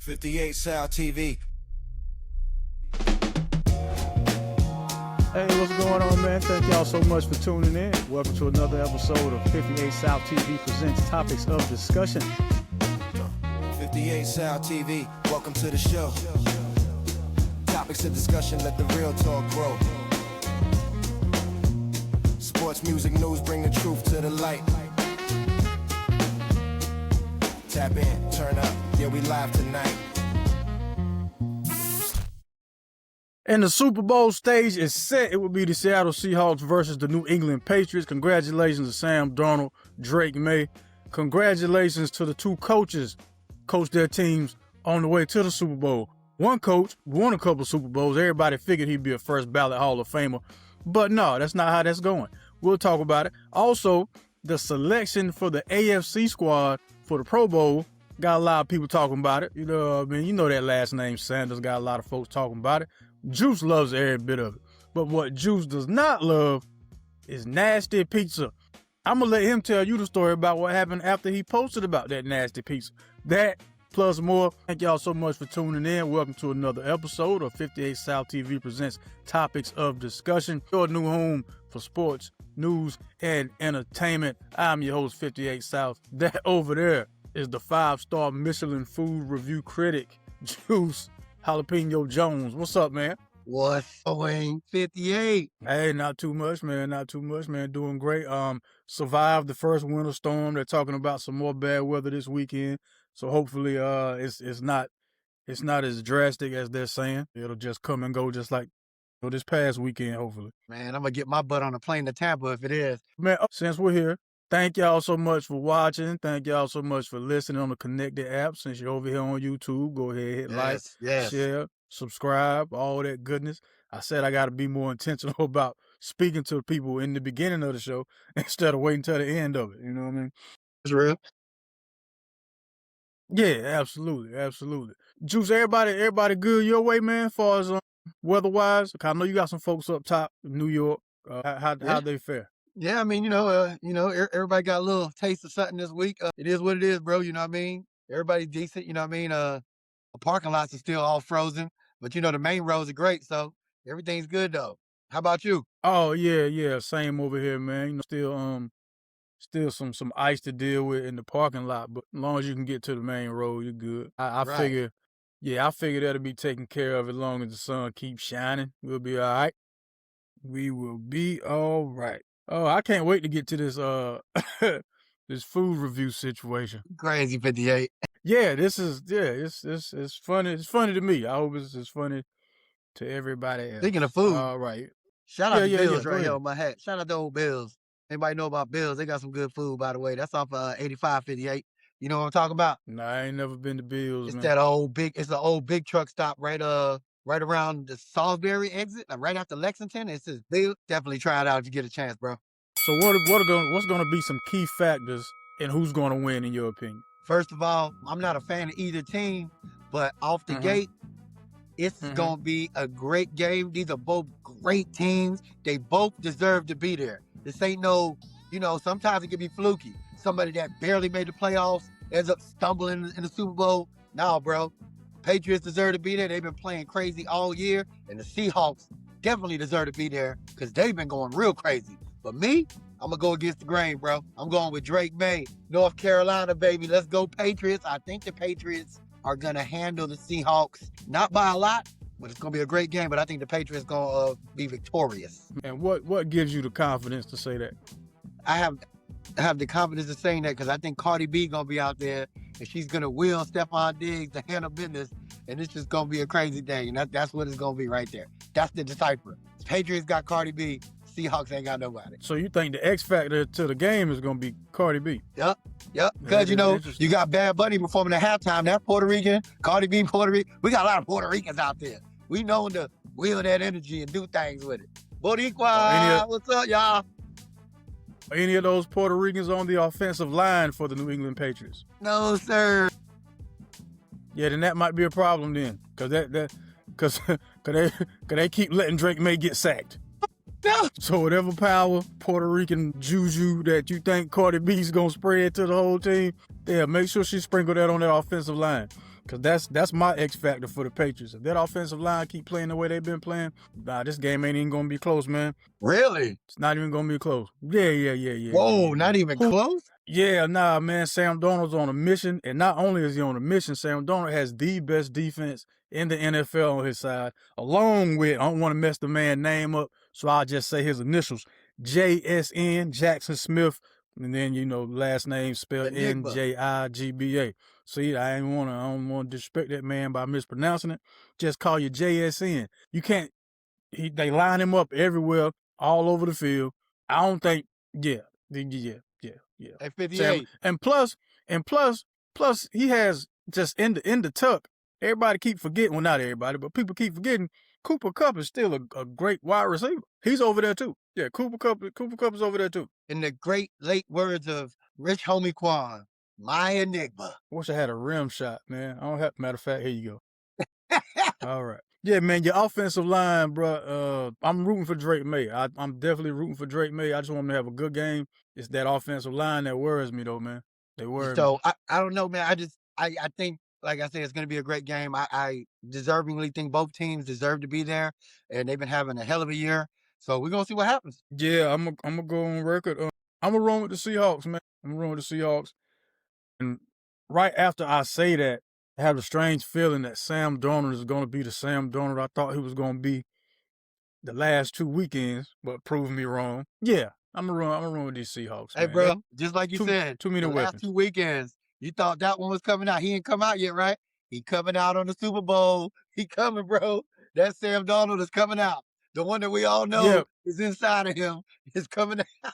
58 South TV. Hey, what's going on, man? Thank y'all so much for tuning in. Welcome to another episode of 58 South TV presents Topics of Discussion. 58 South TV, welcome to the show. Topics of discussion, let the real talk grow. Sports, music, news, bring the truth to the light. Tap in, turn up, yeah, we live tonight. And the Super Bowl stage is set. It will be the Seattle Seahawks versus the New England Patriots. Congratulations to Sam Darnold, Drake May. Congratulations to the two coaches, coached their teams on the way to the Super Bowl. One coach won a couple Super Bowls. Everybody figured he'd be a first ballot Hall of Famer. But no, that's not how that's going. We'll talk about it. Also, the selection for the AFC squad for the Pro Bowl got a lot of people talking about it. You know what I mean? You know that last name Sanders got a lot of folks talking about it. Joose loves every bit of it. But what Joose does not love is nasty pizza. I'm going to let him tell you the story about what happened after he posted about that nasty pizza. That plus more. Thank y'all so much for tuning in. Welcome to another episode of 58 South TV presents Topics of Discussion. Your new home for sports, news, and entertainment. I'm your host, 58 South. That over there is the 5-star Michelin food review critic, Joose Jalapeno Jones. What's up, man? What's going 58? Hey, not too much, man. Not too much, man. Doing great. Survived the first winter storm. They're talking about some more bad weather this weekend. So hopefully it's not as drastic as they're saying. It'll just come and go just like this past weekend, hopefully. Man, I'm going to get my butt on a plane to Tampa if it is. Man, since we're here, thank y'all so much for watching. Thank y'all so much for listening on the Connected app. Since you're over here on YouTube, go ahead, hit like, share, subscribe, all that goodness. I said I got to be more intentional about speaking to people in the beginning of the show instead of waiting till the end of it. You know what I mean? It's real. Yeah, absolutely, absolutely. Joose, everybody good your way, man, as far as weather-wise? I know you got some folks up top in New York. How'd they fare? Yeah, I mean, everybody got a little taste of something this week. It is what it is, bro. You know what I mean? Everybody's decent. You know what I mean? The parking lots are still all frozen, but the main roads are great, so everything's good though. How about you? Oh yeah, same over here, man. Still some ice to deal with in the parking lot, but as long as you can get to the main road, you're good. I figure that'll be taken care of as long as the sun keeps shining. We'll be all right. We will be all right. Oh, I can't wait to get to this this food review situation. Crazy 58. Yeah, it's funny. It's funny to me. I hope it's funny to everybody else. Speaking of food, all right. Shout out to Bills right here on my hat. Shout out to old Bills. Anybody know about Bills? They got some good food, by the way. That's off 8558. You know what I'm talking about? No, I ain't never been to Bills. It's man. It's the old big truck stop right around the Salisbury exit, right after Lexington. It says Bill. Definitely try it out if you get a chance, bro. So what's gonna be some key factors in who's gonna win in your opinion? First of all, I'm not a fan of either team, but off the gate, it's gonna be a great game. These are both great teams. They both deserve to be there. This ain't no, sometimes it can be fluky. Somebody that barely made the playoffs ends up stumbling in the Super Bowl. No, bro. Patriots deserve to be there. They've been playing crazy all year. And the Seahawks definitely deserve to be there because they've been going real crazy. But me, I'm going to go against the grain, bro. I'm going with Drake May. North Carolina, baby. Let's go Patriots. I think the Patriots are going to handle the Seahawks. Not by a lot, but it's going to be a great game. But I think the Patriots going to be victorious. And what gives you the confidence to say that? I have the confidence of saying that because I think Cardi B going to be out there and she's going to will Stephon Diggs to handle business. And it's just going to be a crazy day. And that's what it's going to be right there. That's the decipher. Patriots got Cardi B. Seahawks ain't got nobody. So you think the X factor to the game is going to be Cardi B? Yep. Because, you got Bad Bunny performing at halftime. That's Puerto Rican. Cardi B, Puerto Rican. We got a lot of Puerto Ricans out there. We know to wheel that energy and do things with it. Boricua, what's up, y'all? Are any of those Puerto Ricans on the offensive line for the New England Patriots? No, sir. Yeah, then that might be a problem then, because they keep letting Drake May get sacked. No. So whatever power, Puerto Rican juju that you think Cardi B's gonna spread to the whole team, yeah, make sure she sprinkle that on that offensive line. Because that's my X factor for the Patriots. If that offensive line keep playing the way they've been playing, nah, this game ain't even gonna be close, man. Really? It's not even gonna be close. Yeah. Whoa, not even close? Yeah, nah, man. Sam Darnold's on a mission, and not only is he on a mission, Sam Darnold has the best defense in the NFL on his side, along with, I don't want to mess the man's name up, so I'll just say his initials, JSN, Jackson Smith, and then, last name spelled Enigma. NJIGBA. See, I don't want to disrespect that man by mispronouncing it. Just call you JSN. You can't, they line him up everywhere, all over the field. I don't think, yeah. At 58. And plus, he has just in the tuck. Everybody keep forgetting, well, not everybody, but people keep forgetting. Cooper Kupp is still a great wide receiver. He's over there too. Yeah, Cooper Kupp is over there too. In the great late words of Rich Homie Quan, my enigma. Wish I had a rim shot, man. I don't have. Matter of fact, here you go. All right. Yeah, man, your offensive line, bro. I'm rooting for Drake May. I'm definitely rooting for Drake May. I just want him to have a good game. It's that offensive line that worries me, though, man. They worry me. So I don't know, man. I think, like I said, it's going to be a great game. I deservingly think both teams deserve to be there, and they've been having a hell of a year. So we're gonna see what happens. Yeah, I'm gonna go on record. I'm gonna run with the Seahawks, man. I'm gonna run with the Seahawks. And right after I say that, I have a strange feeling that Sam Darnold is gonna be the Sam Darnold I thought he was gonna be the last 2 weekends, but proved me wrong. Yeah, I'm gonna run with these Seahawks. Hey, man. bro, just like you said, too many the weapons. last 2 weekends, you thought that one was coming out. He ain't come out yet, right? He coming out on the Super Bowl. He coming, bro. That Sam Darnold is coming out. The one that we all know is inside of him is coming out.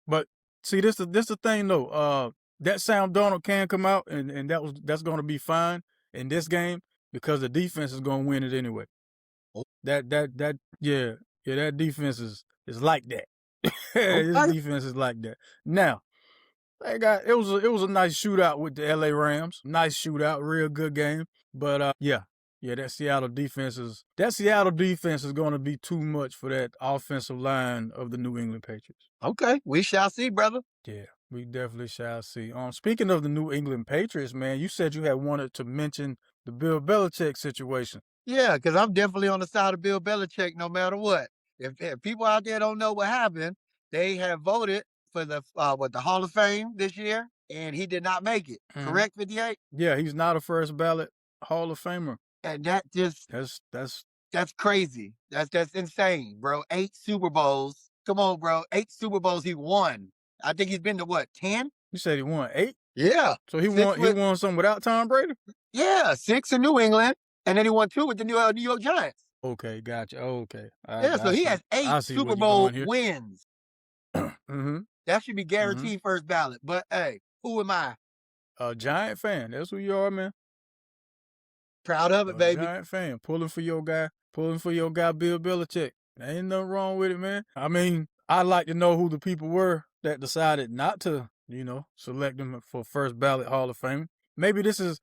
But see, this the thing though. That Sam Darnold can come out, and that's going to be fine in this game because the defense is going to win it anyway. That defense is like that. This defense is like that. Now, it was a nice shootout with the LA Rams. Nice shootout, real good game. But that Seattle defense is going to be too much for that offensive line of the New England Patriots. Okay, we shall see, brother. Yeah, we definitely shall see. Speaking of the New England Patriots, man, you said you had wanted to mention the Bill Belichick situation. Yeah, because I'm definitely on the side of Bill Belichick no matter what. If people out there don't know what happened, they have voted for the Hall of Fame this year, and he did not make it. Mm-hmm. Correct, 58? Yeah, he's not a first ballot Hall of Famer. And that just that's crazy. That's insane, bro. 8 Super Bowls. Come on, bro. 8 Super Bowls he won. I think he's been to what, 10? You said he won 8? Yeah. So he won some without Tom Brady? Yeah, 6 in New England, and then he won 2 with the New York Giants. Okay, gotcha. Okay. So he has 8 Super Bowl wins. Mm-hmm. That should be guaranteed first ballot. But hey, who am I? A Giant fan. That's who you are, man. Proud of it, baby. Giant fan. Pulling for your guy, Bill Belichick. There ain't nothing wrong with it, man. I mean, I'd like to know who the people were that decided not to, select him for first ballot Hall of Fame. Maybe this is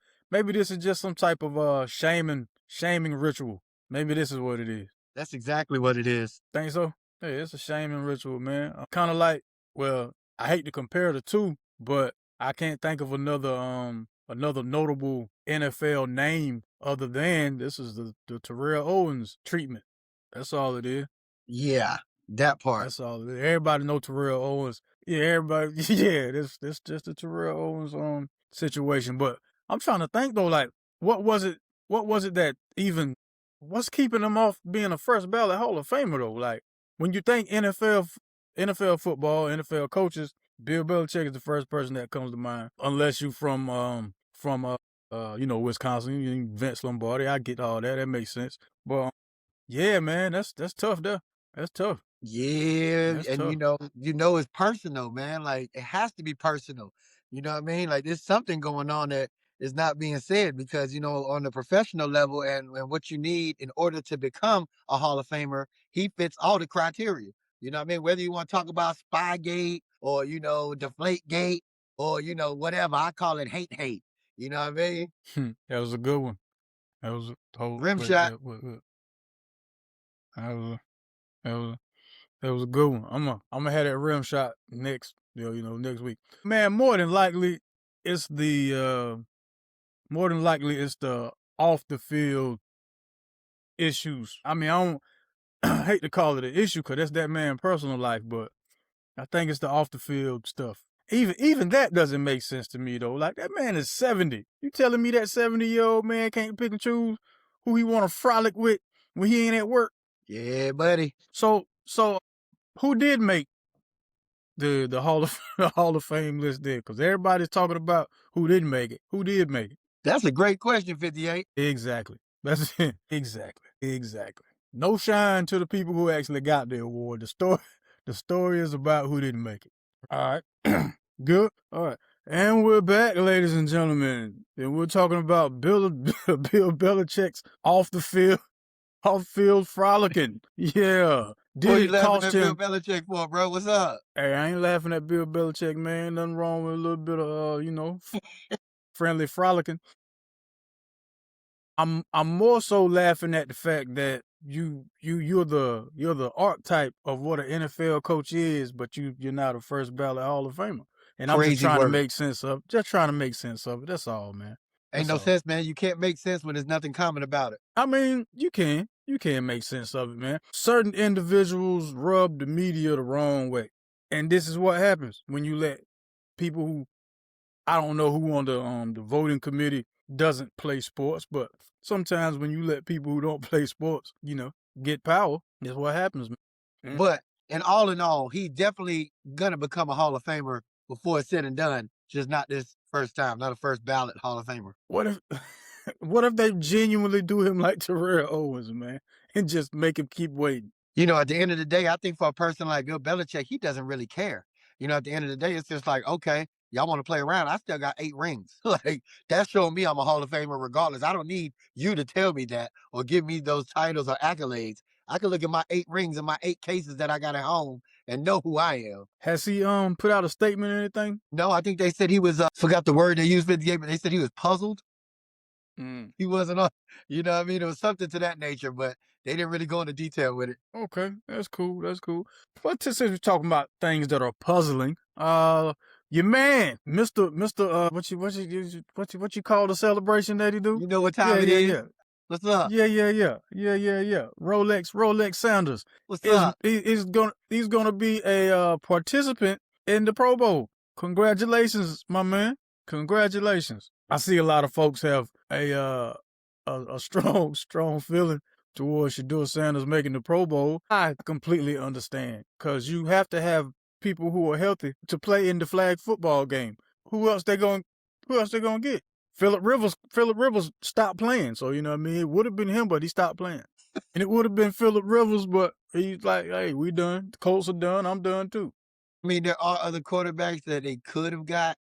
just some type of shaming ritual. Maybe this is what it is. That's exactly what it is. Think so? Hey, it's a shaming ritual, man. Kind of like, well, I hate to compare the two, but I can't think of another notable NFL name other than this is the Terrell Owens treatment. That's all it is. Yeah, that part. That's all it is. Everybody know Terrell Owens. Yeah, everybody. Yeah, this just the Terrell Owens situation. But I'm trying to think though, like, what was it that even what's keeping him off being a first ballot Hall of Famer though? Like, when you think NFL football, NFL coaches, Bill Belichick is the first person that comes to mind. Unless you from Wisconsin, Vince Lombardi. I get all that. That makes sense. But yeah, man, that's tough there. That's tough. Yeah, That's and tough. it's personal, man. Like, it has to be personal. You know what I mean? Like, there's something going on that is not being said because, on the professional level and what you need in order to become a Hall of Famer, he fits all the criteria. You know what I mean? Whether you want to talk about Spygate or, Deflategate or, whatever, I call it hate. You know what I mean? That was a good one. That was a whole rim shot. That was a good one. I'm gonna have that rim shot next week. Man, more than likely, it's the More than likely, it's the off the field issues. I mean, I hate to call it an issue because that's that man's personal life, but I think it's the off the field stuff. Even that doesn't make sense to me though. Like that man is 70. You telling me that 70-year-old man can't pick and choose who he want to frolic with when he ain't at work? Yeah, buddy. So who did make the Hall of Fame list there? Because everybody's talking about who didn't make it. Who did make it? That's a great question, 58. Exactly. That's it. Exactly. No shine to the people who actually got the award. The story is about who didn't make it. All right. Good. All right. And we're back, ladies and gentlemen. And we're talking about Bill Belichick's off the field frolicking. Yeah. What you Did it laughing cost at him? Bill Belichick for, bro? What's up? Hey, I ain't laughing at Bill Belichick, man. Nothing wrong with a little bit of, friendly frolicking. I'm more so laughing at the fact that you're the archetype of what an NFL coach is, but you're not a first ballot Hall of Famer. And I'm just trying to make sense of it. That's all, man. Ain't no sense, man. You can't make sense when there's nothing common about it. I mean, you can make sense of it, man. Certain individuals rub the media the wrong way. And this is what happens when you let people who, I don't know who on the voting committee doesn't play sports, but sometimes when you let people who don't play sports, get power, that's what happens, man. But in all, he definitely gonna become a Hall of Famer before it's said and done. Just not this first time, not a first ballot Hall of Famer. What if they genuinely do him like Terrell Owens, man, and just make him keep waiting? At the end of the day, I think for a person like Bill Belichick, he doesn't really care. At the end of the day, it's just like, okay, y'all want to play around. I still got 8 rings. Like, that's showing me I'm a Hall of Famer regardless. I don't need you to tell me that or give me those titles or accolades. I can look at my 8 rings and my 8 cases that I got at home and know who I am. Has he put out a statement or anything? No, I think they said he was, forgot the word they used, 58, but they said he was puzzled. He wasn't on, It was something to that nature, but they didn't really go into detail with it. Okay, that's cool. But since we're talking about things that are puzzling, your man, Mr. What you call the celebration that he do? You know what time it is? Yeah. What's up? Yeah. Rolex Sanders. What's up? He's gonna be a participant in the Pro Bowl. Congratulations, my man. Congratulations. I see a lot of folks have a strong feeling towards Shedeur Sanders making the Pro Bowl. I completely understand because you have to have people who are healthy to play in the flag football game. Who else they gonna get? Phillip Rivers stopped playing, so it would have been him, but he stopped playing. And it would have been Phillip Rivers, but he's like, hey, we done. The Colts are done. I'm done too. I mean, there are other quarterbacks that they could have got.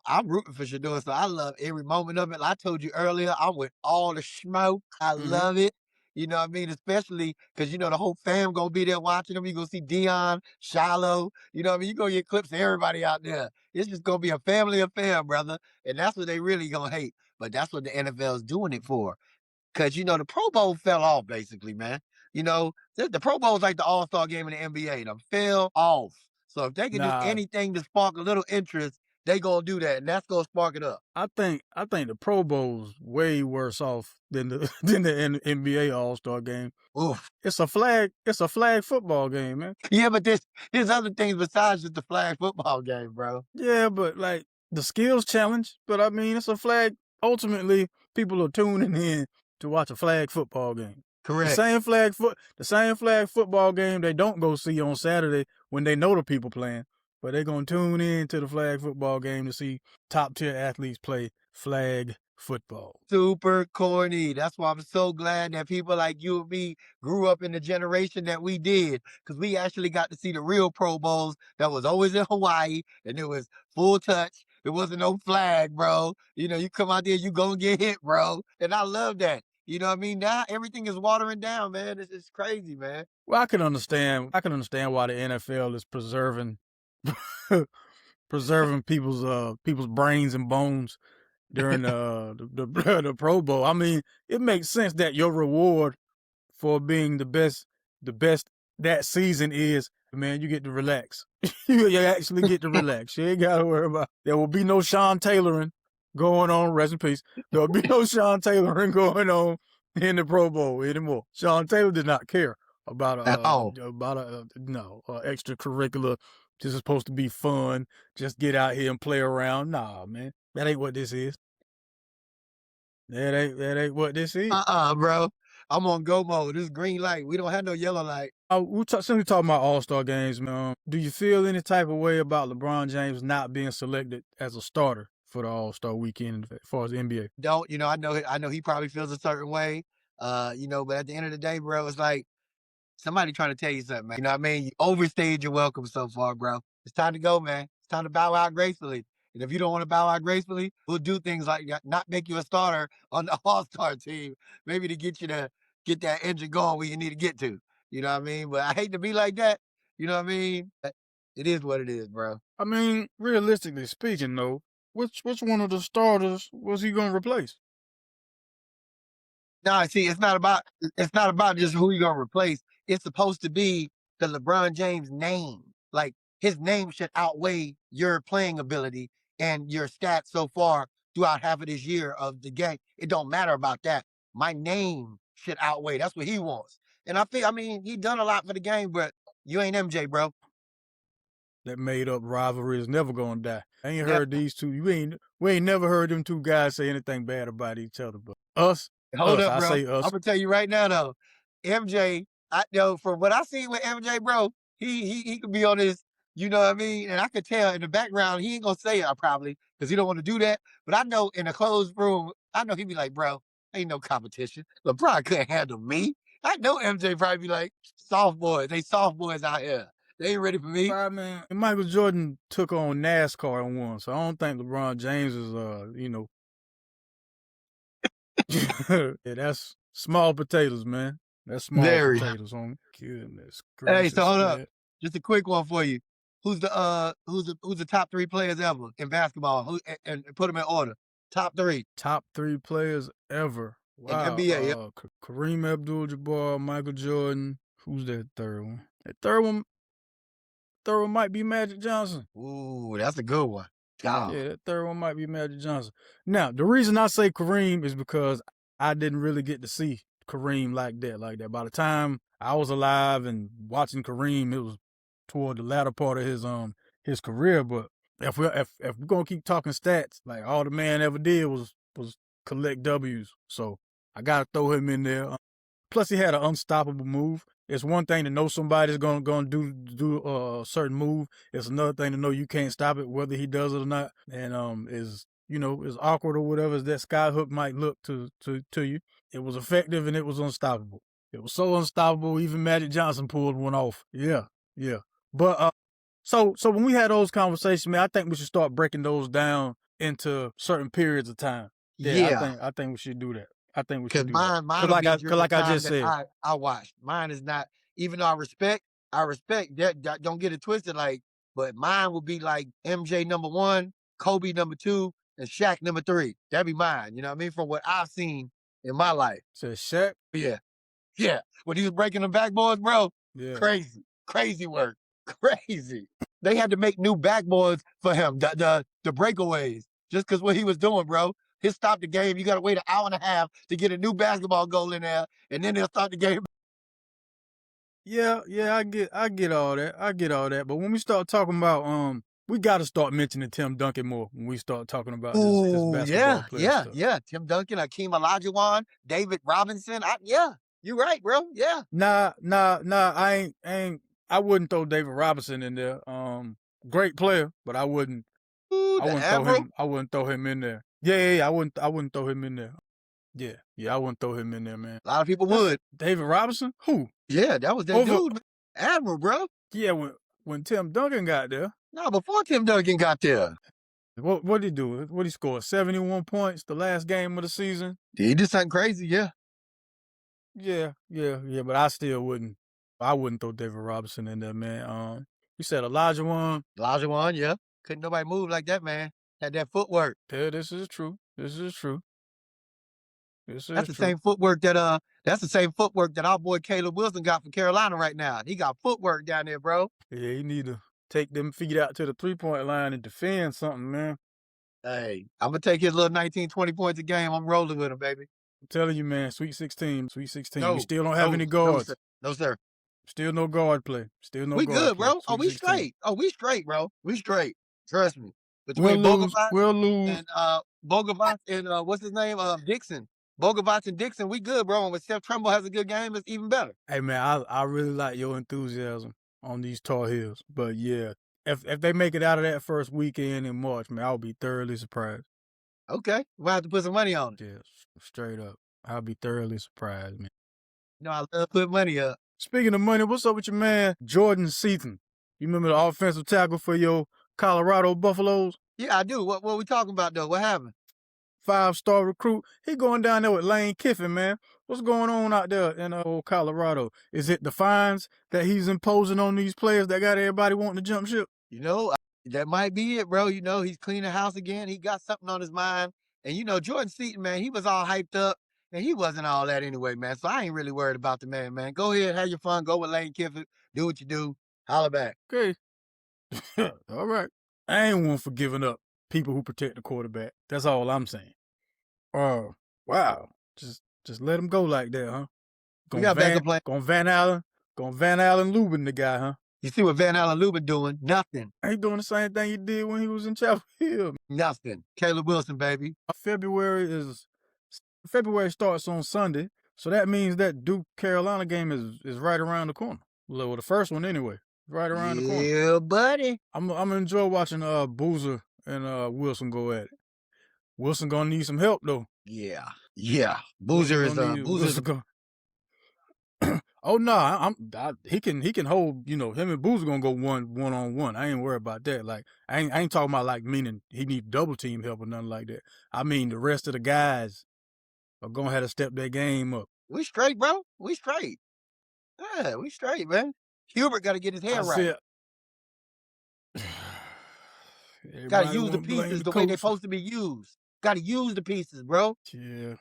I'm rooting for Shedeur, so I love every moment of it. Like I told you earlier, I'm with all the smoke. I love it. Especially because, the whole fam going to be there watching them. You're going to see Dion, Shiloh. You're going to get clips of everybody out there. It's just going to be a family affair, brother. And that's what they really going to hate. But that's what the NFL is doing it for. Because, the Pro Bowl fell off, basically, man. The Pro Bowl is like the All-Star game in the NBA. Them fell off. So if they can do anything to spark a little interest, they gonna do that, and that's gonna spark it up. I think the Pro Bowl's way worse off than the NBA All-Star game. Oof. It's a flag football game, man. Yeah, but there's other things besides just the flag football game, bro. Yeah, but like the skills challenge. But I mean, it's a flag. Ultimately, people are tuning in to watch a flag football game. Correct. The same flag football game they don't go see on Saturday when they know the people playing. But they're going to tune in to the flag football game to see top-tier athletes play flag football. Super corny. That's why I'm so glad that people like you and me grew up in the generation that we did, because we actually got to see the real Pro Bowls that was always in Hawaii, and it was full touch. There wasn't no flag, bro. You come out there, you gonna get hit, bro. And I love that. Now everything is watering down, man. It's just crazy, man. Well, I can understand why the NFL is preserving people's brains and bones during the Pro Bowl. I mean, it makes sense that your reward for being the best that season is, man, you get to relax. You actually get to relax. You ain't got to worry about. There will be no Sean Tayloring. going on. Rest in peace. There'll be no Sean Tayloring going on in the Pro Bowl anymore. Sean Taylor did not care about extracurricular. This is supposed to be fun. Just get out here and play around. Nah, man, that ain't what this is. That ain't what this is. Bro. I'm on go mode. This is green light. We don't have no yellow light. Since we talking about All-Star games, man, do you feel any type of way about LeBron James not being selected as a starter for the All-Star weekend as far as the NBA? Don't, I know he probably feels a certain way. But at the end of the day, bro, it's like somebody trying to tell you something, man. You know what I mean? You overstayed your welcome so far, bro. It's time to go, man. It's time to bow out gracefully. And if you don't want to bow out gracefully, we'll do things like not make you a starter on the All-Star team, maybe to get you to get that engine going where you need to get to. You know what I mean? But I hate to be like that. You know what I mean? It is what it is, bro. I mean, realistically speaking, though, which one of the starters was he going to replace? No, see, it's not about just who you're gonna replace. It's supposed to be the LeBron James name. Like his name should outweigh your playing ability and your stats so far throughout half of this year of the game. It don't matter about that. My name should outweigh. That's what he wants. And he done a lot for the game, but you ain't MJ, bro. That made up rivalry is never gonna die. I ain't heard these two. We ain't never heard them two guys say anything bad about each other, but us. Hold up, I bro. say us. I'm gonna tell you right now, though. MJ, from what I seen with MJ, bro, he could be on his, you know what I mean? And I could tell in the background, he ain't gonna say it probably, because he don't want to do that. But I know in a closed room, I know he'd be like, bro, ain't no competition. LeBron couldn't handle me. I know MJ probably be like, soft boys. They soft boys out here. They ain't ready for me. I mean, Michael Jordan took on NASCAR and won, so I don't think LeBron James is, yeah, that's small potatoes, man. That's small potatoes. On goodness gracious. Hey, so hold up. Just a quick one for you. Who's the top 3 players ever in basketball? And put them in order. Top 3. Top 3 players ever. Wow. In NBA, yep. Kareem Abdul-Jabbar, Michael Jordan. Who's that third one? That third one might be Magic Johnson. Ooh, that's a good one. Oh. Yeah, that third one might be Magic Johnson. Now, the reason I say Kareem is because I didn't really get to see Kareem like that. By the time I was alive and watching Kareem, it was toward the latter part of his career. But if we're gonna keep talking stats, like all the man ever did was collect W's. So I gotta throw him in there. Plus, he had an unstoppable move. It's one thing to know somebody's gonna do a certain move. It's another thing to know you can't stop it, whether he does it or not. And as awkward or whatever as that skyhook might look to you, it was effective and it was unstoppable. It was so unstoppable, even Magic Johnson pulled one off. Yeah. But so when we had those conversations, man, I think we should start breaking those down into certain periods of time. Yeah. I think we should do that. I think we should do mine that. Like I just said, I watched. Mine is not, even though I respect that. Don't get it twisted. But mine would be like MJ number 1, Kobe number 2, and Shaq number 3. That'd be mine. You know what I mean? From what I've seen in my life. So Shaq? Yeah. When he was breaking the backboards, bro. Yeah. Crazy work. Crazy. They had to make new backboards for him. The breakaways. Just because what he was doing, bro. He'll stop the game. You got to wait an hour and a half to get a new basketball goal in there, and then they'll start the game. Yeah, I get all that. But when we start talking about we got to start mentioning Tim Duncan more when we start talking about this basketball player stuff. Yeah. Tim Duncan, Hakeem Olajuwon, David Robinson. You're right, bro. Yeah. Nah. I wouldn't throw David Robinson in there. Great player, but I wouldn't. I wouldn't throw him in there. Yeah. I wouldn't throw him in there. Yeah. I wouldn't throw him in there, man. A lot of people would. David Robinson? Who? Yeah, that was that dude, Admiral, bro. Yeah, when Tim Duncan got there. No, before Tim Duncan got there. What did he do? What did he score? 71 points the last game of the season? He did something crazy, yeah. Yeah, but I still wouldn't. I wouldn't throw David Robinson in there, man. You said Olajuwon? Olajuwon, yeah. Couldn't nobody move like that, man. Had that footwork. Yeah, this is true. That's the same footwork that our boy Caleb Wilson got from Carolina right now. He got footwork down there, bro. Yeah, he need to take them feet out to the 3-point line and defend something, man. Hey, I'm gonna take his little 19, 20 points a game. I'm rolling with him, baby. I'm telling you, man, Sweet 16, Sweet 16. We No, still don't have any no, sir. guards. No, sir. Still no guard play. Still no We guard good, play. bro. Oh, Sweet we 16. straight. Oh, we straight, bro. We straight. Trust me. We'll Between lose. Bogovac We'll lose. and Bogovac and what's his name? Dixon. Bogovac and Dixon, we good, bro. And when Steph Trumbull has a good game, it's even better. Hey, man, I really like your enthusiasm on these Tar Heels. But, yeah, if they make it out of that first weekend in March, man, I'll be thoroughly surprised. Okay. We'll have to put some money on it. Yeah, straight up. I'll be thoroughly surprised, man. You know, I love putting money up. Speaking of money, what's up with your man, Jordan Seaton? You remember the offensive tackle for your Colorado Buffaloes? Yeah, I do. What we talking about, though? What happened? 5-star recruit. He going down there with Lane Kiffin, man. What's going on out there in old Colorado? Is it the fines that he's imposing on these players that got everybody wanting to jump ship? You know, that might be it, bro. You know, he's cleaning house again. He got something on his mind. And, you know, Jordan Seaton, man, he was all hyped up. And he wasn't all that anyway, man. So I ain't really worried about the man. Go ahead, have your fun. Go with Lane Kiffin. Do what you do. Holla back. Okay. All right. I ain't one for giving up people who protect the quarterback. That's all I'm saying. Oh, wow. Just let him go like that, huh? We got backup plan. Going Van Allen Lubin the guy, huh? You see what Van Allen Lubin doing? Nothing. Ain't doing the same thing he did when he was in Chapel Hill. Nothing. Caleb Wilson, baby. February starts on Sunday, so that means that Duke Carolina game is right around the corner. Well, the first one anyway, right around the corner. Yeah, buddy. I'm gonna enjoy watching Boozer and Wilson go at it. Wilson gonna need some help though. Yeah. Boozer is Boozer's Oh no, he can hold, you know, him and Boozer gonna go one on one. I ain't worried about that. Like I ain't talking about like meaning he need double team help or nothing like that. I mean the rest of the guys are gonna have to step their game up. We straight, bro. We straight. Yeah, we straight, man. Hubert got to get his hair right. Got to use the pieces the way they're supposed to be used. Got to use the pieces, bro. Yeah.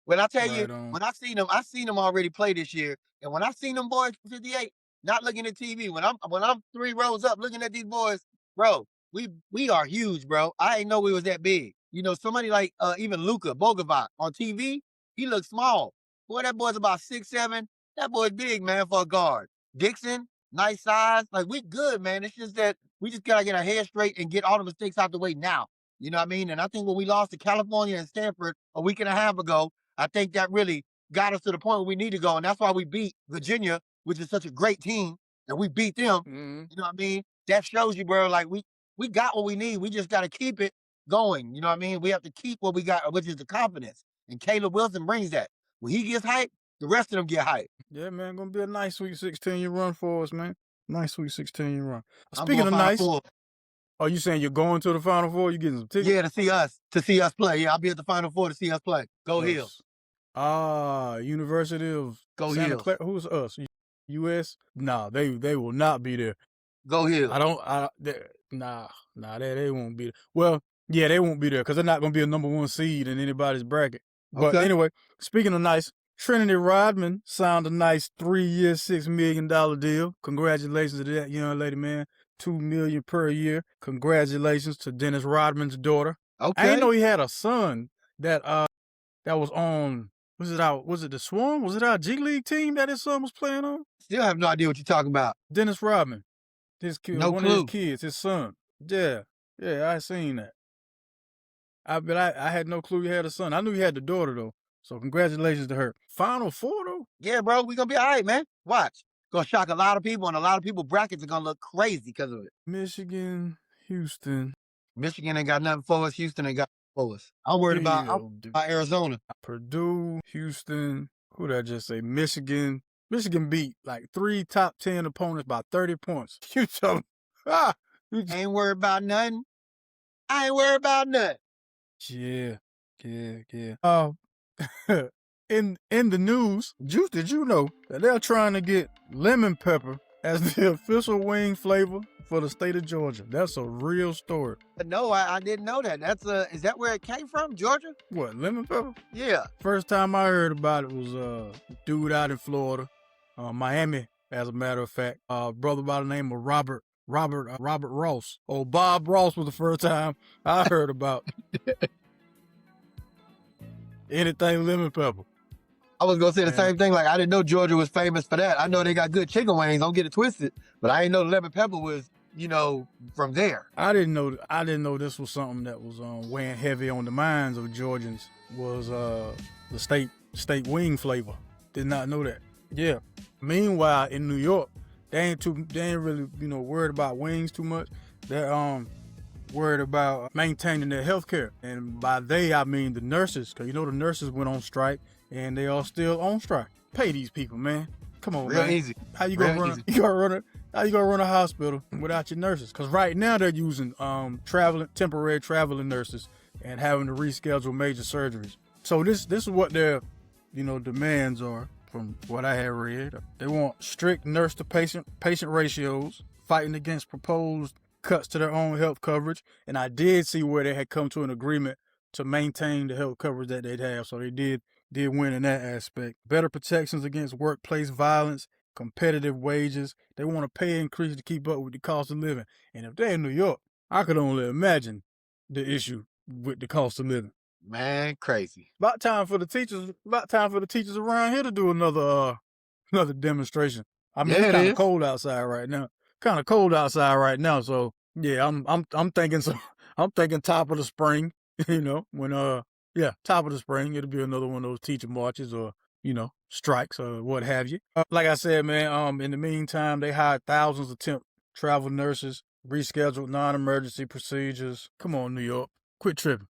When I tell you, when I seen them already play this year, and when I seen them boys 58, not looking at TV, when I'm 3 rows up looking at these boys, bro, we are huge, bro. I didn't know we was that big. You know, somebody like even Luka Bogovac on TV, he looks small. Boy, that boy's about 6'7". That boy's big, man, for a guard. Dixon, nice size. Like, we good, man. It's just that we just got to get our head straight and get all the mistakes out the way now. You know what I mean? And I think when we lost to California and Stanford a week and a half ago, I think that really got us to the point where we need to go. And that's why we beat Virginia, which is such a great team, and we beat them. Mm-hmm. You know what I mean? That shows you, bro, like we got what we need. We just got to keep it going. You know what I mean? We have to keep what we got, which is the confidence. And Caleb Wilson brings that. When he gets hyped, the rest of them get hyped. Yeah, man, gonna be a nice Sweet 16-year run for us, man. Nice Sweet 16-year run. I'm Speaking of going nice, Final Four. are you saying you're going to the Final Four? You getting some tickets? Yeah, to see us play. Yeah, I'll be at the Final Four to see us play. Go Heels. University of Go Santa Heels. Clara. Who's us? U.S. Nah, they will not be there. Go Heels. They won't be there. Well, yeah, they won't be there because they're not gonna be a number 1 seed in anybody's bracket. But anyway, speaking of nice, Trinity Rodman signed a nice 3-year, $6 million deal. Congratulations to that young lady, man. $2 million per year. Congratulations to Dennis Rodman's daughter. Okay. I didn't know he had a son that was on. Was it the Swarm? Was it our G League team that his son was playing on? Still have no idea what you're talking about. Dennis Rodman, his kid, No one clue. of his kids, his son. Yeah, I seen that. I had no clue he had a son. I knew he had the daughter though. So congratulations to her. Final Four though? Yeah, bro, we gonna be all right, man. Watch. Gonna shock a lot of people, and a lot of people brackets are gonna look crazy because of it. Michigan, Houston. Michigan ain't got nothing for us. Houston ain't got nothing for us. I'm worried about Arizona. Purdue, Houston. Who did I just say? Michigan. Michigan beat like 3 top 10 opponents by 30 points. You tell them. Ain't worried about nothing. I ain't worried about nothing. Yeah. In the news, Joose, did you know that they're trying to get lemon pepper as the official wing flavor for the state of Georgia? That's a real story. No, I didn't know that. Is that where it came from, Georgia? What, lemon pepper? Yeah. First time I heard about it was a dude out in Florida, Miami, as a matter of fact. A brother by the name of Robert Robert Ross. Oh, Bob Ross was the first time I heard about anything lemon pepper. I was gonna say the same thing. Like, I didn't know Georgia was famous for that. I know they got good chicken wings. Don't get it twisted. But I didn't know the lemon pepper was, from there. I didn't know this was something that was weighing heavy on the minds of Georgians. Was the state wing flavor. Did not know that. Yeah. Meanwhile, in New York, they ain't really worried about wings too much. They're worried about maintaining their health care, and by they I mean the nurses, because the nurses went on strike and they are still on strike. Pay these people, man. Come on, Real man. easy. How you gonna run? How you gonna run a hospital without your nurses? Because right now they're using temporary traveling nurses and having to reschedule major surgeries. So this is what their demands are. From what I have read, they want strict nurse to patient ratios, fighting against proposed cuts to their own health coverage. And I did see where they had come to an agreement to maintain the health coverage that they'd have. So they did win in that aspect. Better protections against workplace violence, competitive wages. They want a pay increase to keep up with the cost of living. And if they're in New York, I could only imagine the issue with the cost of living. Man, crazy. About time for the teachers around here to do another demonstration. I mean, it's kind of cold outside right now. So yeah, I'm thinking I'm thinking top of the spring. When top of the spring, it'll be another one of those teacher marches or strikes or what have you. Like I said, man. In the meantime, they hired thousands of temp travel nurses, rescheduled non-emergency procedures. Come on, New York, quit tripping.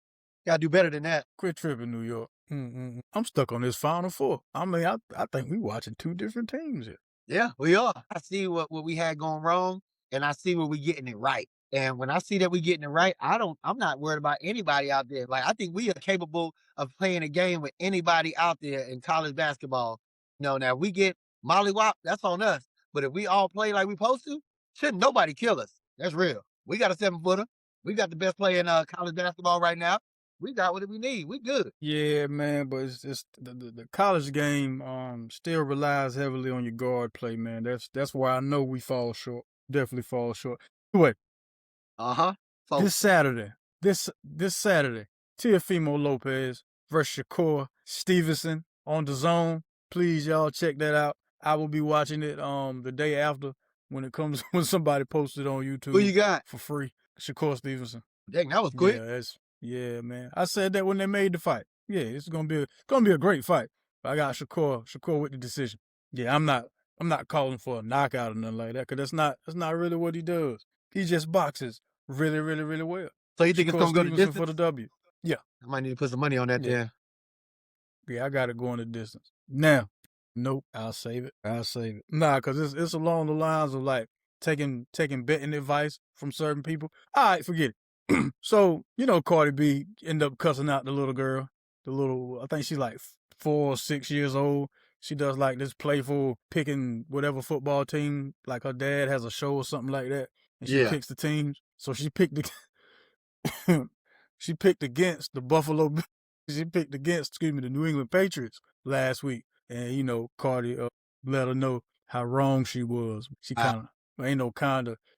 Gotta do better than that. Quit tripping, New York. I'm stuck on this Final Four. I mean, I think we watching two different teams here. Yeah, we are. I see what we had going wrong, and I see where we getting it right. And when I see that we getting it right, I'm not worried about anybody out there. Like, I think we are capable of playing a game with anybody out there in college basketball. Now if we get mollywop, that's on us. But if we all play like we supposed to, shouldn't nobody kill us. That's real. We got a 7-footer. We got the best player in college basketball right now. We got what we need. We good. Yeah, man, but it's just the college game still relies heavily on your guard play, man. That's why I know we fall short. Definitely fall short. Anyway. This Saturday, Teofimo Lopez versus Shakur Stevenson on the Zone. Please, y'all check that out. I will be watching it the day after when somebody posts it on YouTube. Who you got? For free. Shakur Stevenson. Dang, that was quick. Yeah, man. I said that when they made the fight. Yeah, it's gonna be a great fight. I got Shakur with the decision. Yeah, I'm not calling for a knockout or nothing like that, because that's not really what he does. He just boxes really, really, really well. So you think it's gonna go to distance for the W? Yeah. I might need to put some money on that then. Yeah, I got it going the distance. Now, nope, I'll save it. Nah, because it's along the lines of like taking betting advice from certain people. All right, forget it. So, Cardi B ended up cussing out the little girl. I think she's like 4 or 6 years old. She does like this playful picking whatever football team, like her dad has a show or something like that. And she picks the teams. So she picked against the Buffalo. She picked against, the New England Patriots last week. And, Cardi let her know how wrong she was. She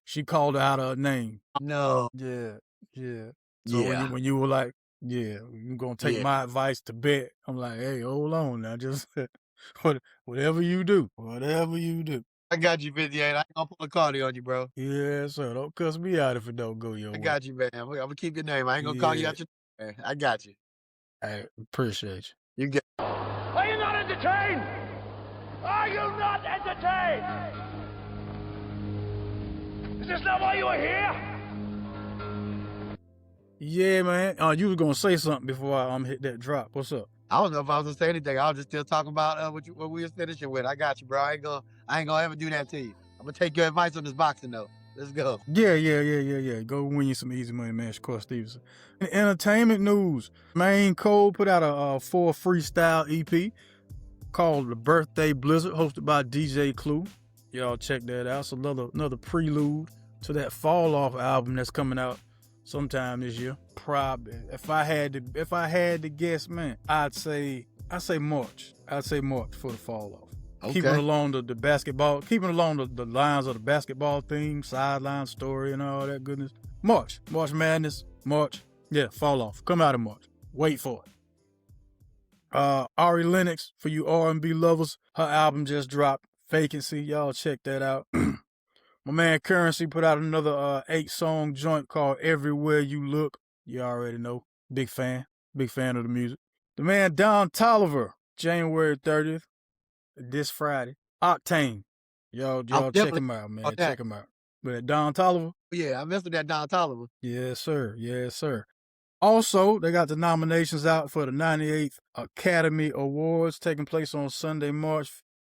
she called her out of her name. No. Yeah. So when you were like, you're going to take my advice to bet, I'm like, hey, hold on now. Just whatever you do. I got you, 58. I ain't gonna pull a Cardi on you, bro. Yeah, sir. Don't cuss me out if it don't go your way. I got you, man. I'm gonna keep your name. I ain't gonna call you out your name. I got you. I appreciate you. You get. Are you not entertained? Are you not entertained? Is this not why you are here? Yeah, man. You was gonna say something before I hit that drop. What's up? I don't know if I was gonna say anything. I was just still talking about what we was finishing with. I got you, bro. I ain't gonna ever do that to you. I'm gonna take your advice on this boxing though. Let's go. Yeah. Go win you some easy money, man. Shakur Stevenson. In entertainment news, Maine Cole put out a 4 freestyle EP called The Birthday Blizzard, hosted by DJ Clue. Y'all check that out. It's another prelude to that Fall Off album that's coming out sometime this year. Probably, if I had to guess, man, I'd say March. I'd say March for the Fall Off. keeping Okay. along the basketball, keeping along the lines of the basketball theme, sideline story, and all that goodness. March Madness, March. Yeah, fall off. Come out in March. Wait for it. Ari Lennox, for you R&B lovers, her album just dropped. Vacancy, y'all check that out. My man Currency put out another 8-song joint called Everywhere You Look. You already know. Big fan of the music. The man Don Toliver, January 30th, this Friday. Octane. Y'all check him out, man. Check him out. But Don Toliver? Yeah, I messed with that Don Toliver. Yes, sir. Yes, sir. Also, they got the nominations out for the 98th Academy Awards taking place on Sunday, March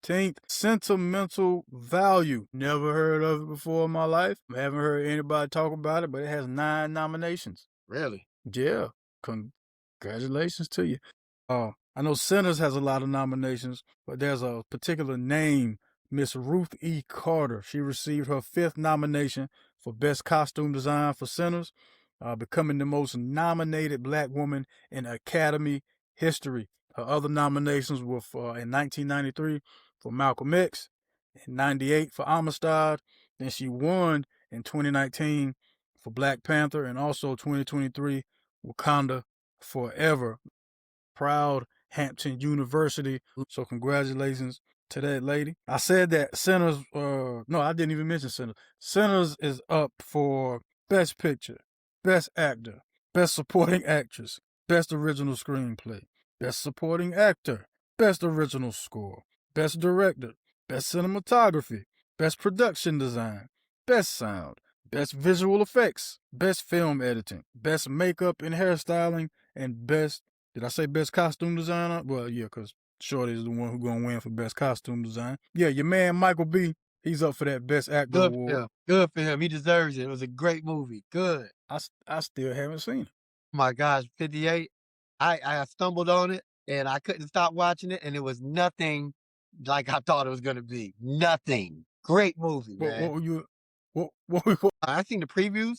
15th. Sentimental Value. Never heard of it before in my life. I haven't heard anybody talk about it, but it has 9 nominations. Really? Yeah. Congratulations to you. I know Sinners has a lot of nominations, but there's a particular name, Miss Ruth E. Carter. She received her 5th nomination for Best Costume Design for Sinners, becoming the most nominated Black woman in Academy history. Her other nominations were in 1993 for Malcolm X, in 98 for Amistad, then she won in 2019 for Black Panther, and also 2023 Wakanda Forever. Proud Hampton University. So congratulations to that lady. I said that Sinners, no, I didn't even mention Sinners. Sinners is up for Best Picture, Best Actor, Best Supporting Actress, Best Original Screenplay, Best Supporting Actor, Best Original Score, Best Director, Best Cinematography, Best Production Design, Best Sound, Best Visual Effects, Best Film Editing, Best Makeup and Hairstyling, and Best, did I say Best Costume Designer? Well, yeah, because Shorty is the one who's going to win for Best Costume Design. Yeah, your man Michael B., he's up for that Best Actor award. Good for him. He deserves it. It was a great movie. Good. I still haven't seen it. Oh my gosh, 58. I stumbled on it, and I couldn't stop watching it, and it was nothing like I thought it was going to be. Nothing. Great movie, man. What were you... What? I seen the previews.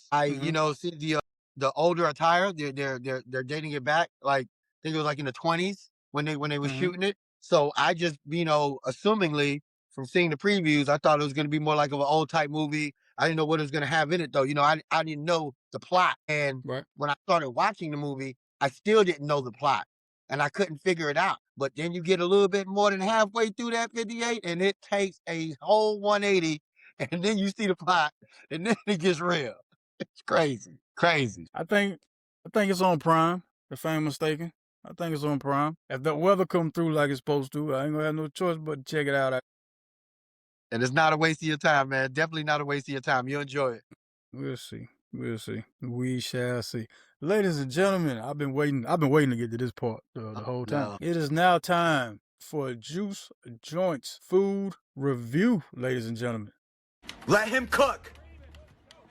See the older attire. They're dating it back. Like I think it was like in the 20s when they were shooting it. So I just assumingly from seeing the previews, I thought it was going to be more like of an old type movie. I didn't know what it was going to have in it though. I didn't know the plot. And when I started watching the movie, I still didn't know the plot, and I couldn't figure it out. But then you get a little bit more than halfway through that 58, and it takes a whole 180. And then you see the plot, and then it gets real. It's crazy. I think it's on Prime, if I ain't mistaken. I think it's on Prime. If the weather come through like it's supposed to, I ain't gonna have no choice but to check it out. And it's not a waste of your time, man. Definitely not a waste of your time. You'll enjoy it. We'll see. We shall see. Ladies and gentlemen, I've been waiting to get to this part the whole time. No. It is now time for Juice Joints Food Review, ladies and gentlemen. Let him cook.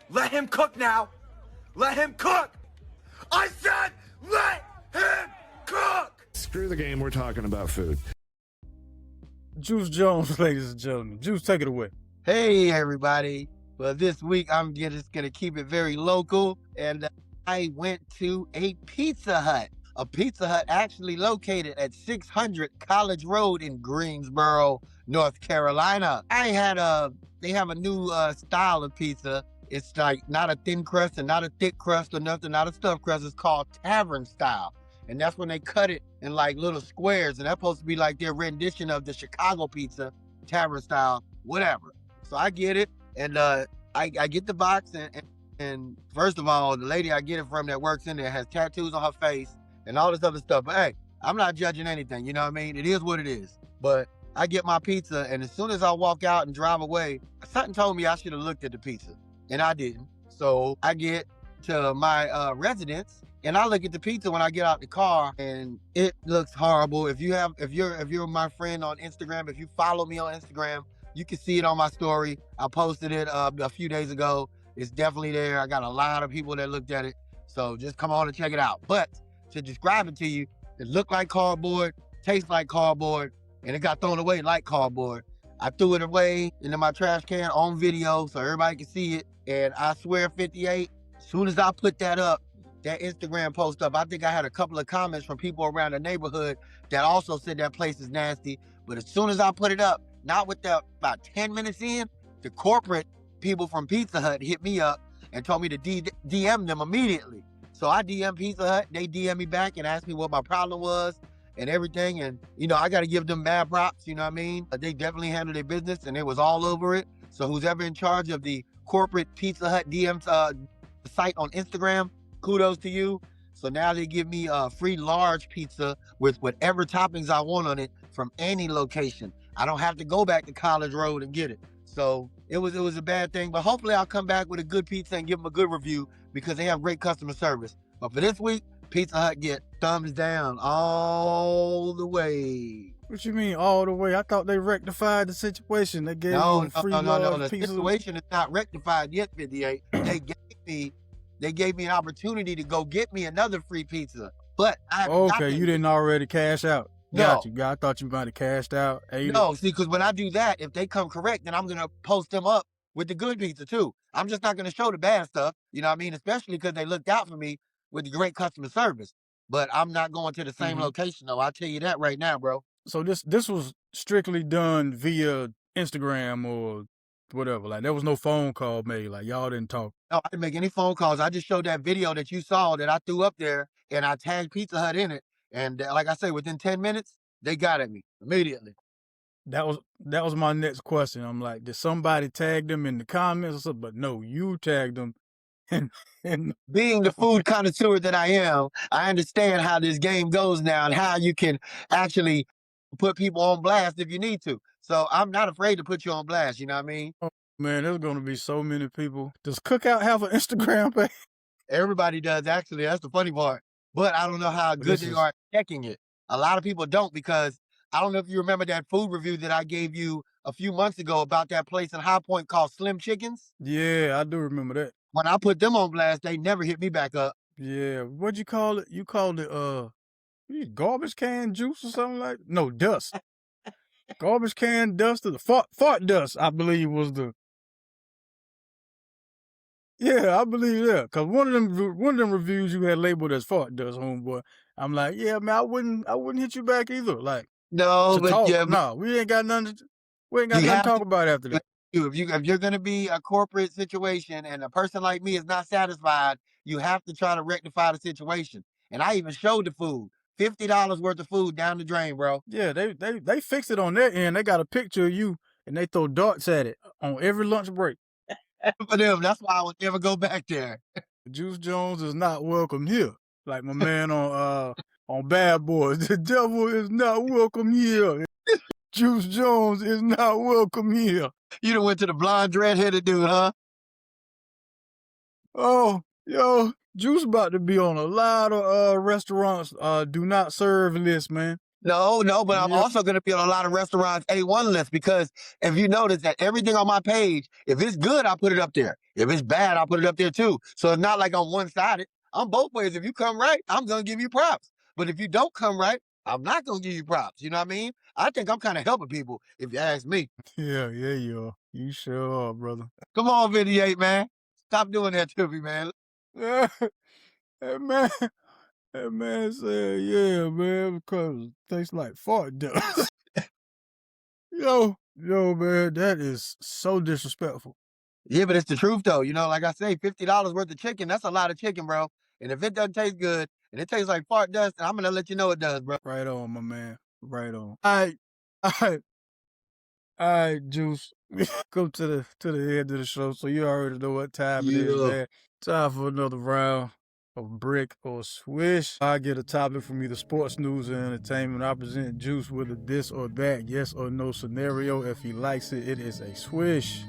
Let him cook now. Let him cook. I said let him cook. Screw the game. We're talking about food. Juice Jones, ladies and gentlemen. Juice, take it away. Hey, everybody. Well, this week I'm just going to keep it very local. And I went to a Pizza Hut. A Pizza Hut actually located at 600 College Road in Greensboro, North Carolina. They have a new style of pizza. It's like not a thin crust and not a thick crust or nothing, not a stuffed crust. It's called tavern style. And that's when they cut it in like little squares. And that's supposed to be like their rendition of the Chicago pizza, tavern style, whatever. So I get it. And I get the box. And first of all, the lady I get it from that works in there has tattoos on her face and all this other stuff. But hey, I'm not judging anything. You know what I mean? It is what it is. But I get my pizza, and as soon as I walk out and drive away, something told me I should have looked at the pizza, and I didn't. So I get to my residence, and I look at the pizza when I get out the car, and it looks horrible. If you're my friend on Instagram, if you follow me on Instagram, you can see it on my story. I posted it a few days ago. It's definitely there. I got a lot of people that looked at it, so just come on and check it out. But to describe it to you, it looked like cardboard, tastes like cardboard, and it got thrown away like cardboard. I threw it away into my trash can on video so everybody can see it. And I swear, 58, as soon as I put that up, that Instagram post up, I think I had a couple of comments from people around the neighborhood that also said that place is nasty. But as soon as I put it up, Not with that. About 10 minutes in, the corporate people from Pizza Hut hit me up and told me to DM them immediately. So I DM Pizza Hut. They DM me back and asked me what my problem was and everything. And, I got to give them mad props, you know what I mean? They definitely handled their business and it was all over it. So who's ever in charge of the corporate Pizza Hut DM site on Instagram, kudos to you. So now they give me a free large pizza with whatever toppings I want on it from any location. I don't have to go back to College Road and get it. So it was a bad thing, but hopefully I'll come back with a good pizza and give them a good review because they have great customer service. But for this week, Pizza Hut get thumbs down all the way. What you mean all the way? I thought they rectified the situation. They gave you free large The pizza. situation is not rectified yet, 58. They gave me an opportunity to go get me another free pizza. But you didn't already cash out. Got you. I thought you might have cashed out. No, see, because when I do that, if they come correct, then I'm going to post them up with the good pizza too. I'm just not going to show the bad stuff, you know what I mean? Especially because they looked out for me with the great customer service. But I'm not going to the same location, though. I'll tell you that right now, bro. So this was strictly done via Instagram or whatever. Like, there was no phone call made. Like, y'all didn't talk. No, I didn't make any phone calls. I just showed that video that you saw that I threw up there, and I tagged Pizza Hut in it. And like I say, within 10 minutes, they got at me immediately. That was my next question. I'm like, did somebody tag them in the comments or something? But no, you tagged them. And being the food connoisseur that I am, I understand how this game goes now and how you can actually put people on blast if you need to. So I'm not afraid to put you on blast, you know what I mean? Oh, man, there's going to be so many people. Does Cookout have an Instagram page? Everybody does, actually. That's the funny part. But I don't know how good they are at checking it. A lot of people don't, because I don't know if you remember that food review that I gave you a few months ago about that place in High Point called Slim Chickens. Yeah, I do remember that. When I put them on blast, they never hit me back up. Yeah, what'd you call it? You called it garbage can juice or something like that? No, dust. Garbage can dust or the fart dust, I believe was the. Yeah, I believe that. Cause one of them reviews you had labeled as fart dust, homeboy. I'm like, yeah, man, I wouldn't hit you back either. Like, no, but talk. yeah, no, we ain't got nothing to talk about after that. If you're gonna be a corporate situation and a person like me is not satisfied, you have to try to rectify the situation. And I even showed the food. $50 worth of food down the drain, bro. Yeah, they fix it on their end. They got a picture of you and they throw darts at it on every lunch break. For them, that's why I would never go back there. Juice Jones is not welcome here. Like my man on Bad Boys. The devil is not welcome here. Juice Jones is not welcome here. You done went to the blonde, red-headed dude, huh? Oh, yo, Juice about to be on a lot of restaurants do not serve list, man. No, but I'm also going to be on a lot of restaurants A1 list, because if you notice that everything on my page, if it's good, I put it up there. If it's bad, I put it up there too. So it's not like I'm one-sided. I'm both ways. If you come right, I'm going to give you props. But if you don't come right, I'm not going to give you props. You know what I mean? I think I'm kind of helping people, if you ask me. Yeah, you are. You sure are, brother. Come on, 58, man. Stop doing that to me, man. Yeah. That man said, yeah, man, because it tastes like fart dust. Yo, man, that is so disrespectful. Yeah, but it's the truth, though. You know, like I say, $50 worth of chicken, that's a lot of chicken, bro. And if it doesn't taste good and it tastes like fart dust, I'm going to let you know it does, bro. Right on, my man. Right on. All right, Juice. Come to the end of the show, so you already know what time it is, man. Time for another round of Brick or Swish. I get a topic from either sports, news, or entertainment. I present Juice with a this or that, yes or no scenario. If he likes it, it is a swish.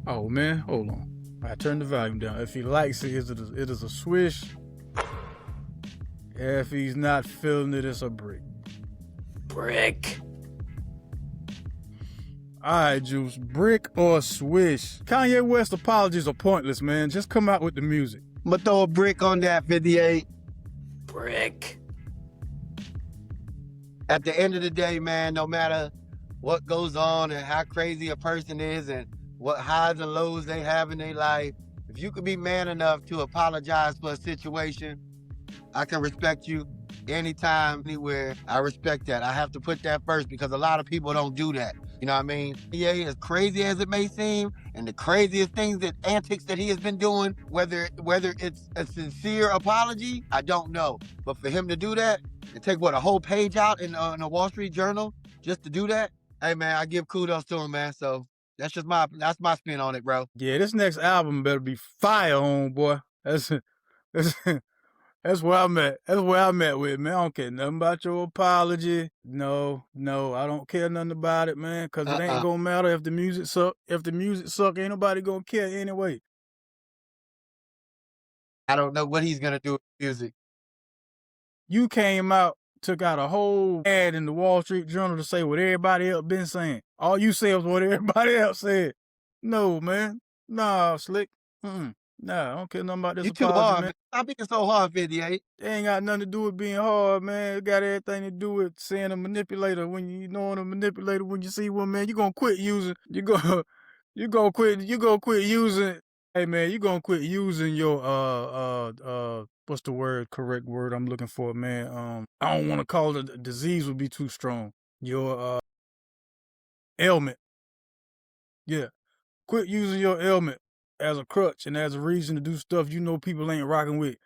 Oh, man, hold on. I turned the volume down. If he likes it, it is a swish. If he's not feeling it, it's a brick. Brick. All right, Juice. Brick or swish? Kanye West apologies are pointless, man. Just come out with the music. I'm going to throw a brick on that, 58. Brick. At the end of the day, man, no matter what goes on and how crazy a person is and what highs and lows they have in their life, if you could be man enough to apologize for a situation, I can respect you. anytime, anywhere. I respect that. I have to put that first because a lot of people don't do that. You know what I mean? Yeah, as crazy as it may seem, and the craziest things that antics that he has been doing, whether it's a sincere apology, I don't know. But for him to do that and take a whole page out in a Wall Street Journal just to do that, hey man, I give kudos to him, man. So that's my spin on it, bro. Yeah, this next album better be fire, homeboy. That's that's where I'm at. That's where I'm at with it, man. I don't care nothing about your apology. No, I don't care nothing about it, man. Cause it ain't gonna matter if the music suck. If the music suck, ain't nobody gonna care anyway. I don't know what he's gonna do with music. You came out, took out a whole ad in the Wall Street Journal to say what everybody else been saying. All you said was what everybody else said. No, man. Nah, Slick. Nah, I don't care nothing about this You too apology, hard, man. Stop being so hard, 58. It ain't got nothing to do with being hard, man. It got everything to do with saying a manipulator. When you knowing a manipulator, when you see one, man, you gonna quit using. You gonna quit using. Hey, man, you gonna quit using your what's the correct word I'm looking for, man? I don't want to call it a disease, would be too strong. Your ailment. Yeah, quit using your ailment as a crutch and as a reason to do stuff you know people ain't rocking with.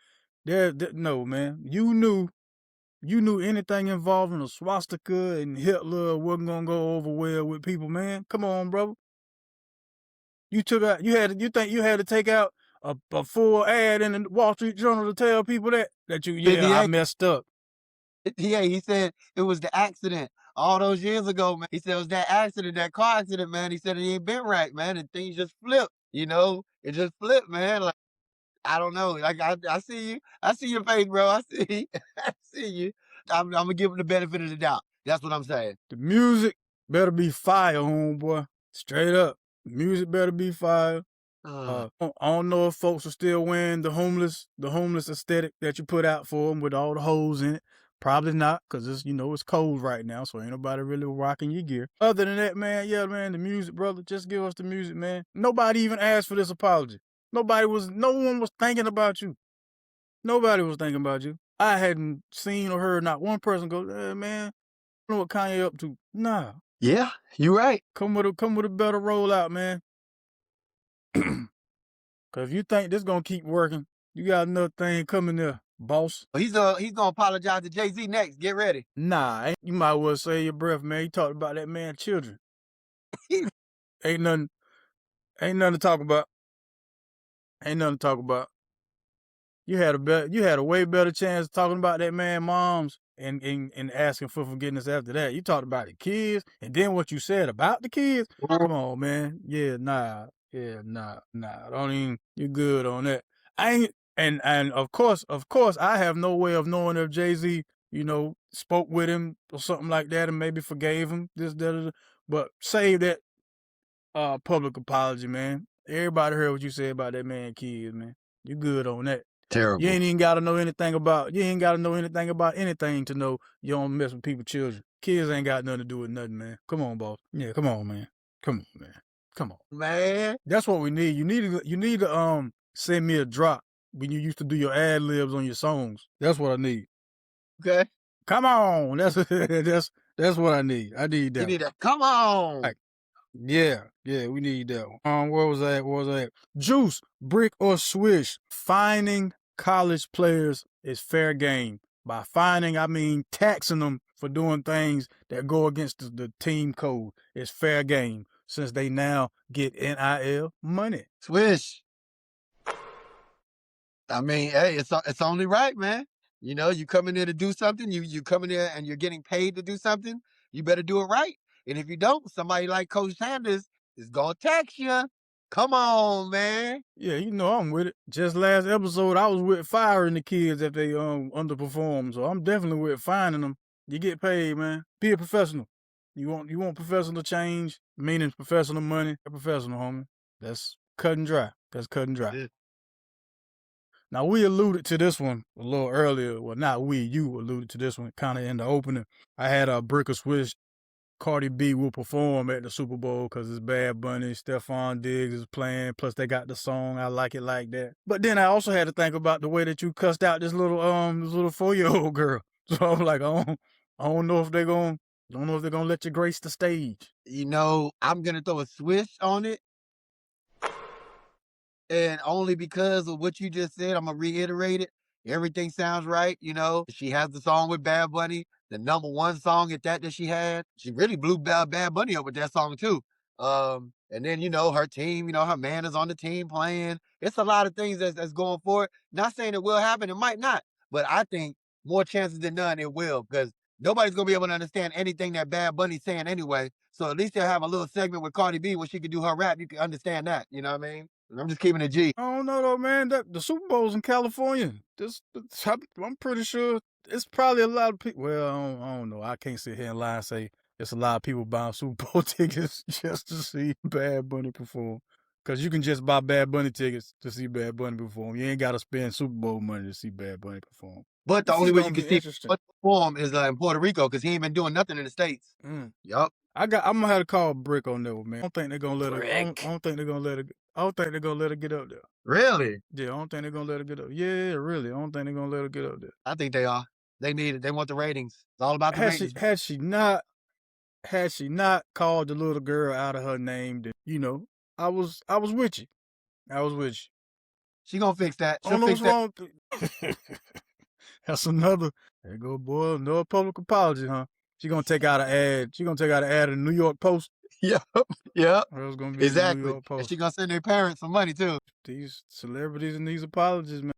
No, man. You knew anything involving a swastika and Hitler wasn't gonna go over well with people, man. Come on, brother. You think you had to take out a full ad in the Wall Street Journal to tell people that I messed up. Yeah, he said it was the accident all those years ago, man. He said it was that accident, that car accident, man. He said it ain't been right, man, and things just flipped. You know, it just flipped, man. Like I don't know. Like I see you. I see your face, bro. I see. I see you. I'm gonna give him the benefit of the doubt. That's what I'm saying. The music better be fire, homeboy. Straight up. The music better be fire. I don't know if folks are still wearing the homeless aesthetic that you put out for them with all the holes in it. Probably not, because it's cold right now, so ain't nobody really rocking your gear. Other than that, man, the music, brother, just give us the music, man. Nobody even asked for this apology. No one was thinking about you. Nobody was thinking about you. I hadn't seen or heard not one person go, man, I know what Kanye up to. Nah. Yeah, you right. Come with a better rollout, man. Cause if you think this gonna keep working, you got another thing coming there, boss. He's gonna apologize to Jay-Z next. Get ready. Nah, you might well save your breath, man. You talked about that man's children. Ain't nothing to talk about. You had a way better chance of talking about that man's moms and asking for forgiveness after that. You talked about the kids, and then what you said about the kids. Come on, man. Nah. Don't even. You're good on that. And of course, I have no way of knowing if Jay-Z, spoke with him or something like that, and maybe forgave him. But save that public apology, man. Everybody heard what you said about that man kids, man. You good on that. Terrible. You ain't even gotta know anything about anything to know you don't mess with people's children. Kids ain't got nothing to do with nothing, man. Come on, boss. Yeah, come on, man. Come on. Man. That's what we need. You need to send me a drop when you used to do your ad libs on your songs. That's what I need. Okay. Come on. That's what I need. I need that. You need that. Come on. Like, yeah, we need that one. Where was that? Joose, brick or swish. Fining college players is fair game. By fining, I mean taxing them for doing things that go against the team code. It's fair game since they now get NIL money. Swish. I mean, hey, it's only right, man. You come in there to do something. You come in there and you're getting paid to do something. You better do it right. And if you don't, somebody like Coach Sanders is gonna tax you. Come on, man. Yeah, I'm with it. Just last episode, I was with firing the kids if they underperform. So I'm definitely with fining them. You get paid, man. Be a professional. You want professional change, meaning professional money. A professional, homie. That's cut and dry. Yeah. Now, we alluded to this one a little earlier. Well, not we, you alluded to this one kind of in the opening. I had a brick or swish. Cardi B will perform at the Super Bowl because it's Bad Bunny, Stephon Diggs is playing, plus they got the song I Like It Like That. But then I also had to think about the way that you cussed out this little 4-year-old girl. So I'm like, I don't know if they're gonna let you grace the stage. You know, I'm gonna throw a Swish on it. And only because of what you just said, I'm gonna reiterate it. Everything sounds right, you know. She has the song with Bad Bunny, the #1 song at that she had. She really blew Bad Bunny up with that song too. And then, you know, her team, you know, her man is on the team playing. It's a lot of things that's going for it. Not saying it will happen, it might not, but I think more chances than none it will, because nobody's gonna be able to understand anything that Bad Bunny's saying anyway. So at least they'll have a little segment with Cardi B where she can do her rap. You can understand that. You know what I mean? I'm just keeping it G. I don't know though, man. The Super Bowl's in California. I'm pretty sure it's probably a lot of people. Well, I don't know. I can't sit here and lie and say it's a lot of people buying Super Bowl tickets just to see Bad Bunny perform. Because you can just buy Bad Bunny tickets to see Bad Bunny perform. You ain't got to spend Super Bowl money to see Bad Bunny perform. But the This only is way gonna you be can see interesting. what perform is in Puerto Rico, because he ain't been doing nothing in the States. Yup. I'm gonna have to call Brick on that one, man. I don't think they're gonna let her. I Brick. don't think they're gonna let her. I don't think they're gonna let her get up there. Really? Yeah, I don't think they're gonna let her get up. Yeah, really. I don't think they're gonna let her get up there. I think they are. They need it. They want the ratings. It's all about the ratings. Had she not called the little girl out of her name, then, you know, I was with you. I was with you. She gonna fix that. I She'll don't know fix what's that. wrong. That's another. There go, boy. No public apology, huh? She gonna take out an ad. She gonna take out an ad in the New York Post. Yep. It was gonna be in the New Exactly. York And Post. she gonna send their parents some money too. These celebrities and these apologies, man.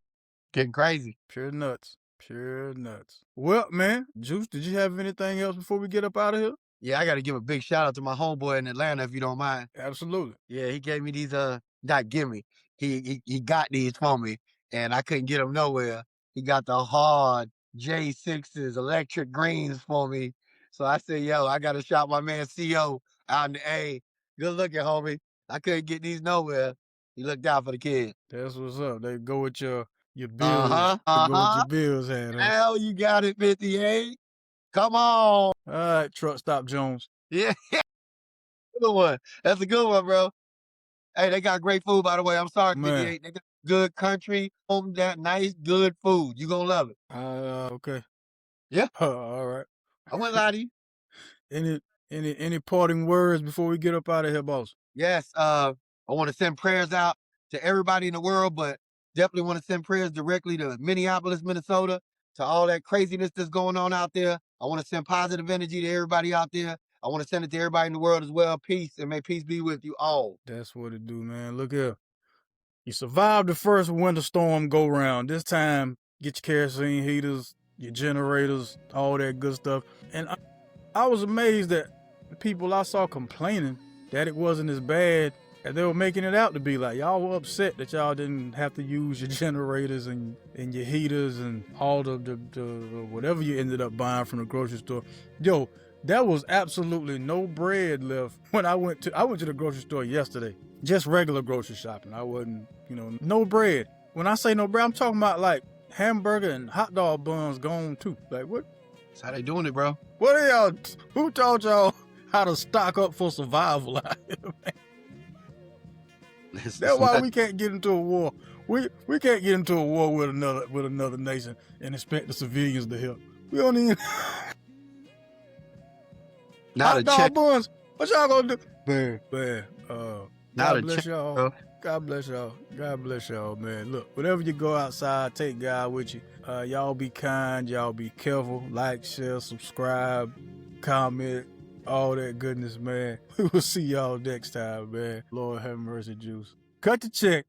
Getting crazy. Pure nuts. Pure nuts. Well, man, Joose, did you have anything else before we get up out of here? Yeah, I got to give a big shout out to my homeboy in Atlanta, if you don't mind. Absolutely. Yeah, he gave me these. Not give me. He got these for me, and I couldn't get them nowhere. He got the hard J6s, electric greens for me. So I said, yo, I got to shout my man CO out in the A. Good looking, homie. I couldn't get these nowhere. He looked out for the kid. That's what's up. They go with your bills. Uh-huh. Go with your bills, had. Hell, you got it, 58. Come on. All right, Truck Stop Jones. Yeah. Good one. That's a good one, bro. Hey, they got great food, by the way. I'm sorry, Man. 58. They got good country, home, that nice, good food. You gonna love it. Okay. Yeah. All right. I wouldn't lie to you. Any parting words before we get up out of here, boss? Yes. I want to send prayers out to everybody in the world, but definitely want to send prayers directly to Minneapolis, Minnesota, to all that craziness that's going on out there. I want to send positive energy to everybody out there. I want to send it to everybody in the world as well. Peace, and may peace be with you all. That's what it do, man. Look here. You survived the first winter storm go round. This time, get your kerosene heaters, your generators, all that good stuff. And I was amazed that the people I saw complaining that it wasn't as bad as they were making it out to be. Like, y'all were upset that y'all didn't have to use your generators and your heaters and all the whatever you ended up buying from the grocery store. Yo, there was absolutely no bread left when I went to the grocery store yesterday. Just regular grocery shopping. I wasn't, no bread. When I say no bread, I'm talking about like hamburger and hot dog buns gone too. Like, what? That's how they doing it, bro. What are y'all? Who taught y'all how to stock up for survival out here, man? That's why we can't get into a war. We can't get into a war with another nation and expect the civilians to help. We don't even. Not hot dog buns. What y'all gonna do? Man. Not God a bless check, y'all. bro. God bless y'all. God bless y'all, man. Look, whenever you go outside, take God with you. Y'all be kind. Y'all be careful. Like, share, subscribe, comment, all that goodness, man. We will see y'all next time, man. Lord have mercy, Joose. Cut the check.